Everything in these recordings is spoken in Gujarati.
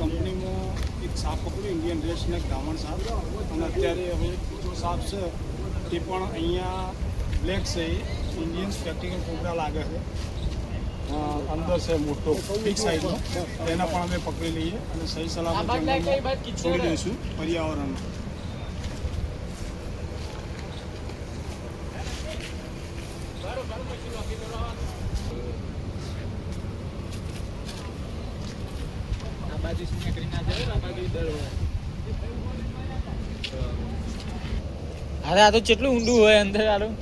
કંપનીમાં એક સાપ પકડ્યું ઇન્ડિયન રેસ ને ગામણ સાપ, અને અત્યારે હવે બીજો સાપ છે તે પણ અહીંયા બ્લેક છે, ઇન્ડિયન સ્પેક્ટિકલ કોબરા લાગે છે, અંદર છે મોટો બિગ સાઇઝનો, તેના પણ અમે પકડી લઈએ અને સહી સલામત છોડી દઈશું પર્યાવરણમાં. અરે આ તો કેટલું ઊંડું હોય અંદર આલું.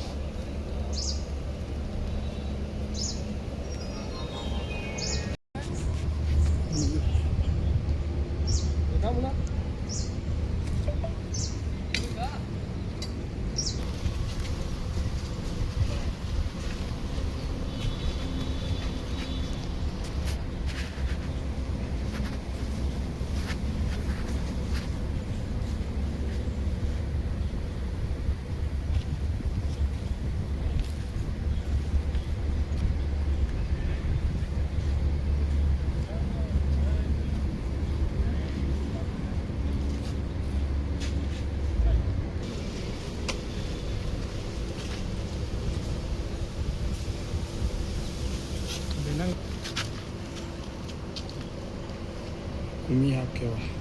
કુમી આપ કહેવાય.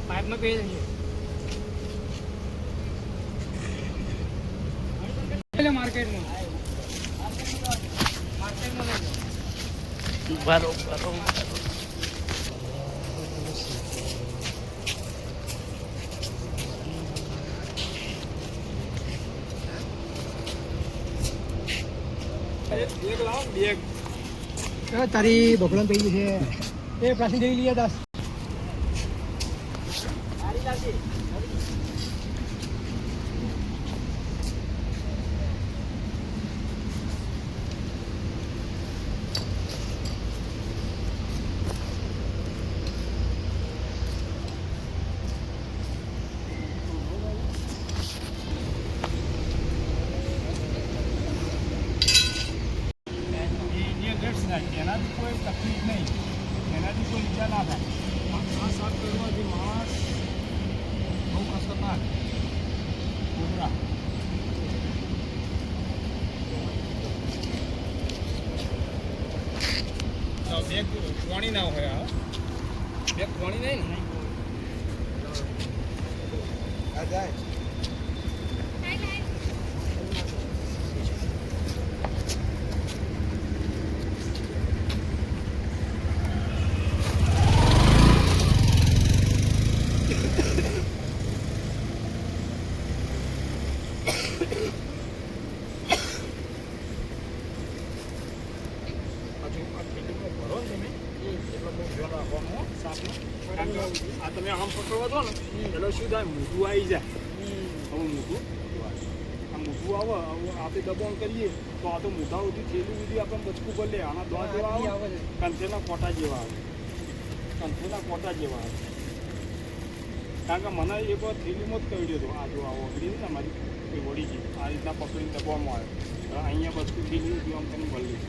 પાઇપમાં કઈ જઈએ માર્કેટમાં બરોબર. તારી બકડન પડી છે એ પ્રાચીન જઈ લઈએ દાસ. એનાથી કોઈ તકલીફ નહીં, એનાથી કોઈ ઈજા ના થાય. આ સાફ કરવાથી માણસ બહુ ખતરનાક કોબરા. બેગ પાણી ના હોય, આ બેગ પાણી નહીં ને આ જાય. આ તમે આમ પકડવા દો ને એટલે શું થાય, મોઢું આવી જાય. હવે મોઢું આ મોઢું આવે, આપણે દબાણ કરીએ તો આ તો મોઢા સુધી થેલી સુધી આપણે બચકું કરી લે. આના દવા જેવા આવે, કંથેના કોટા જેવા આવે, કંથેના કોટા જેવા આવે. કારણ કે મને એક વાર થેલીમાં જ કહી દીધો, આ જો આ ઓગળી ને અમારી એ વળી ગઈ, આ રીતના પકડીને દબાવવામાં આવ્યો. અહીંયા બચકું થેલી સુધી આમ તેને ભરી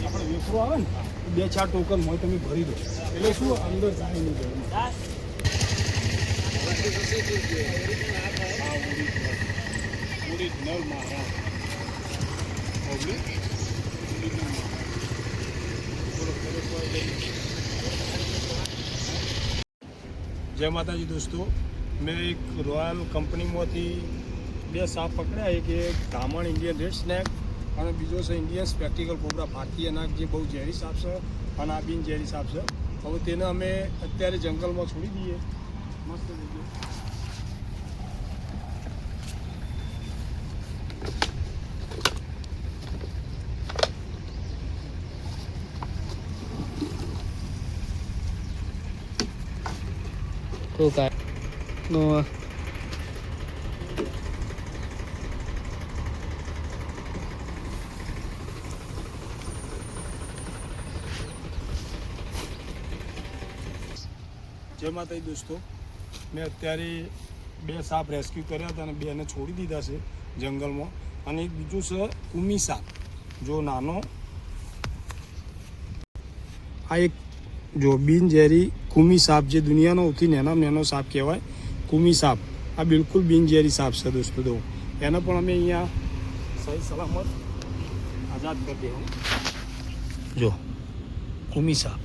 આપણે વેફરો આવે ને 2-4 ટોકન હોય તમે ભરી દો એટલે શું અંદર જાય નહીં ઘરમાં. ઓરિજિનલ જય માતાજી દોસ્તો, મેં એક રોયલ કંપનીમાંથી 2 સાપ પકડ્યા. એક ગામણ ઇન્ડિયન રેડ સ્નેક અને બીજો છે ઇન્ડિયન સ્પેક્ટિકલ કોબરા, ભારતીય નાગ, જે બહુ ઝેરી સાપ છે અને આ બિન ઝેરી સાપ છે. હવે તેને અમે અત્યારે જંગલમાં છોડી દઈએ. મસ્ત શું કાય જય માતાજી દોસ્તો, મેં અત્યારે 2 સાપ રેસ્ક્યુ કર્યા હતા અને 2ને છોડી દીધા છે જંગલમાં. અને એક બીજું છે કુમી સાપ. જો નાનો આ એક જો બિનઝેરી કુમી સાપ, જે દુનિયાનો સૌથી નાનો સાપ કહેવાય કુમી સાપ. આ બિલકુલ બિનઝેરી સાપ છે દોસ્તો. તો એને પણ અમે અહીંયા સહી સલામત આઝાદ કરી દેવું. જો કુમી સાપ.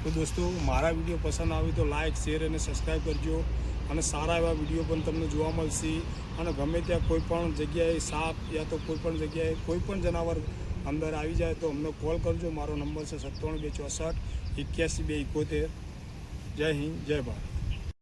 તો દોસ્તો, મારા વિડીયો પસંદ આવે તો લાઇક, શેર અને સબસ્ક્રાઈબ કરજો. અને સારા એવા વિડીયો પણ તમને જોવા મળશે. અને ગમે ત્યાં કોઈ પણ જગ્યાએ સાપ યા તો કોઈ પણ જગ્યાએ કોઈ પણ જનાવર અંદર આવી જાય તો અમને કોલ કરજો. મારો નંબર છે 97 264 81 271. જય હિન્દ, જય ભારત.